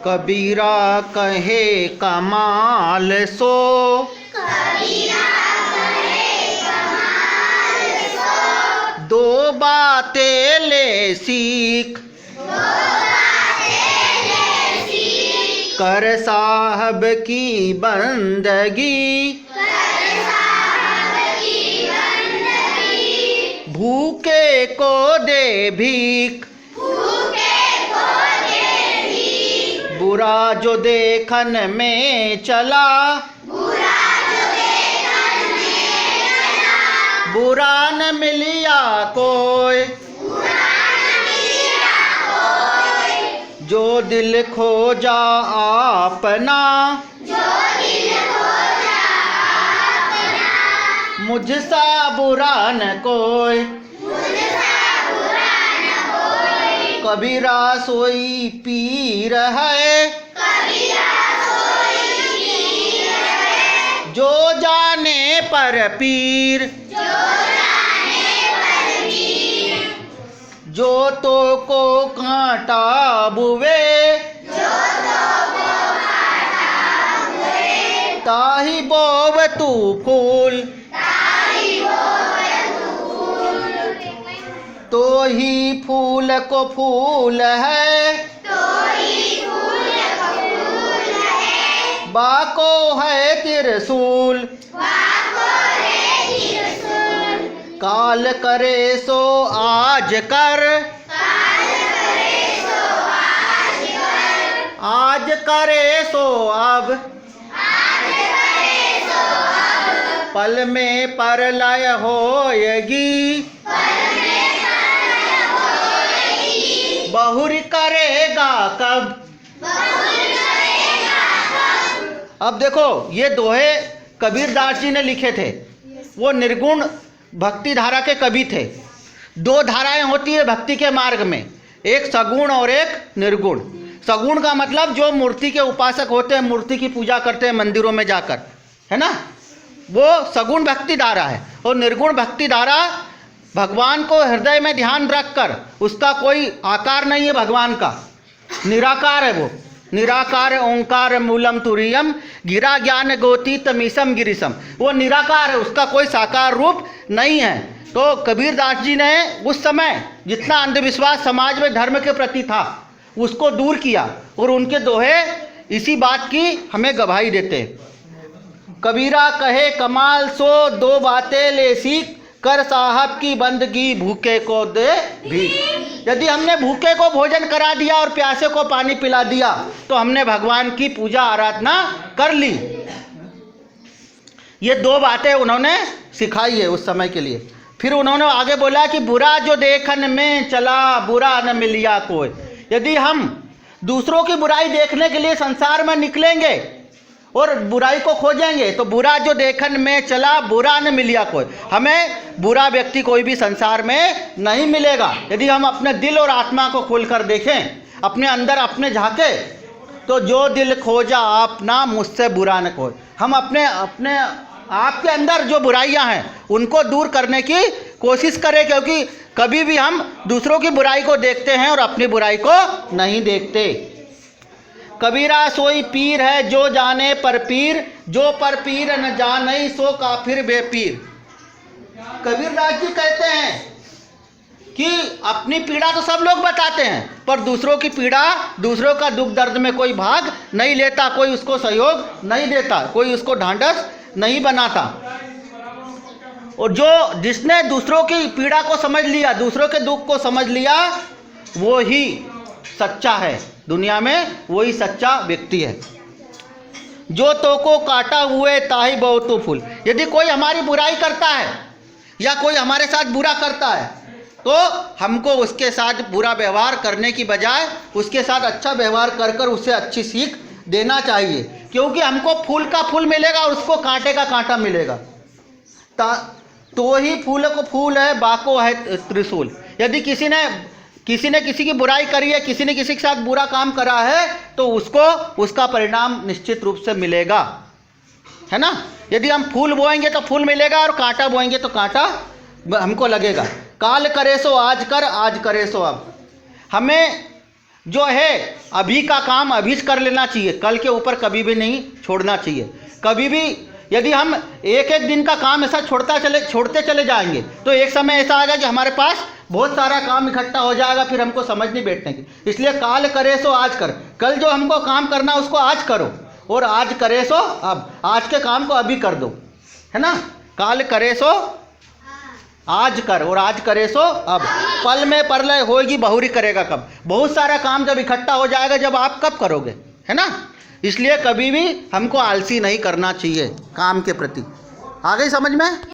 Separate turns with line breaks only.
कबीरा कहे कमाल सो, दो बातें ले सीख, कर साहब की बंदगी, भूखे को दे भीख, बुरा जो देखन में चला, बुरा न मिलिया कोई, जो दिल खोजा आपना, मुझसा बुरा न कोई, कबीरा सोई पीर है, जो जाने पर पीर, जो तो को कांटा बुवे, ताही बोव तू फूल, तो ही फूल को फूल है, बाको है त्रिशूल, काल करे सो आज कर, आज करे सो अब, पल में परलय होएगी, बहुरी करेगा कब। अब देखो ये दोहे कबीरदास जी ने लिखे थे, वो निर्गुण भक्ति धारा के कवि थे। दो धाराएं होती है भक्ति के मार्ग में, एक सगुण और एक निर्गुण। सगुण का मतलब जो मूर्ति के उपासक होते हैं, मूर्ति की पूजा करते हैं मंदिरों में जाकर, है ना, वो सगुण भक्ति धारा है। और निर्गुण भक्ति धारा भगवान को हृदय में ध्यान रखकर, उसका कोई आकार नहीं है भगवान का, निराकार है वो, निराकार ओंकार मूलम तुरीयम गिरा ज्ञान गोती तमीसम गिरिसम, वो निराकार है, उसका कोई साकार रूप नहीं है। तो कबीरदास जी ने उस समय जितना अंधविश्वास समाज में धर्म के प्रति था उसको दूर किया, और उनके दोहे इसी बात की हमें गवाही देते। कबीरा कहे कमाल सो, दो बातें ले सीख, कर साहब की बंदगी, भूखे को दे भीख। यदि हमने भूखे को भोजन करा दिया और प्यासे को पानी पिला दिया तो हमने भगवान की पूजा आराधना कर ली। ये दो बातें उन्होंने सिखाई है उस समय के लिए। फिर उन्होंने आगे बोला कि बुरा जो देखन में चला, बुरा न मिलिया कोई। यदि हम दूसरों की बुराई देखने के लिए संसार में निकलेंगे और बुराई को खोजेंगे तो बुरा जो देखन में चला, बुरा न मिलिया कोई, हमें बुरा व्यक्ति कोई भी संसार में नहीं मिलेगा। यदि हम अपने दिल और आत्मा को खोलकर देखें, अपने अंदर अपने झांके, तो जो दिल खोजा आपना, मुझसे बुरा न कोई। हम अपने आपके अंदर जो बुराइयां हैं उनको दूर करने की कोशिश करें, क्योंकि कभी भी हम दूसरों की बुराई को देखते हैं और अपनी बुराई को नहीं देखते। कबीरा सोई पीर है, जो जाने पर पीर, जो पर पीर न जाने सो काफिर बेपीर। कबीरदास जी कहते हैं कि अपनी पीड़ा तो सब लोग बताते हैं, पर दूसरों की पीड़ा, दूसरों का दुख दर्द में कोई भाग नहीं लेता, कोई उसको सहयोग नहीं देता, कोई उसको ढांढस नहीं बनाता। और जिसने दूसरों की पीड़ा को समझ लिया, दूसरों के दुख को समझ लिया, वो ही सच्चा है दुनिया में, वही सच्चा व्यक्ति है। जो तो को काटा हुए ताही बहुतु फूल। यदि कोई हमारी बुराई करता है या कोई हमारे साथ बुरा करता है तो हमको उसके साथ बुरा व्यवहार करने की बजाय उसके साथ अच्छा व्यवहार कर कर उससे अच्छी सीख देना चाहिए, क्योंकि हमको फूल का फूल मिलेगा और उसको कांटे का कांटा मिलेगा। तो ही फूल को फूल है, बाको है त्रिशूल। यदि किसी ने किसी की बुराई करी है, किसी ने किसी के साथ बुरा काम करा है, तो उसको उसका परिणाम निश्चित रूप से मिलेगा, है ना। यदि हम फूल बोएंगे तो फूल मिलेगा और कांटा बोएंगे तो कांटा हमको लगेगा। काल करे सो आज कर, आज करे सो अब। हमें जो है अभी का काम अभी कर लेना चाहिए, कल के ऊपर कभी भी नहीं छोड़ना चाहिए। कभी भी यदि हम एक एक दिन का काम ऐसा छोड़ते चले जाएंगे तो एक समय ऐसा आएगा कि हमारे पास बहुत सारा काम इकट्ठा हो जाएगा, फिर हमको समझ नहीं बैठने की। इसलिए काल करे सो आज कर, कल जो हमको काम करना उसको आज करो, और आज करे सो अब, आज के काम को अभी कर दो, है ना। काल करे सो आज कर और आज करे सो अब, पल में परलय होगी बहुरी करेगा कब। बहुत सारा काम जब इकट्ठा हो जाएगा, जब आप कब करोगे, है ना। इसलिए कभी भी हमको आलसी नहीं करना चाहिए काम के प्रति। आ गई समझ में?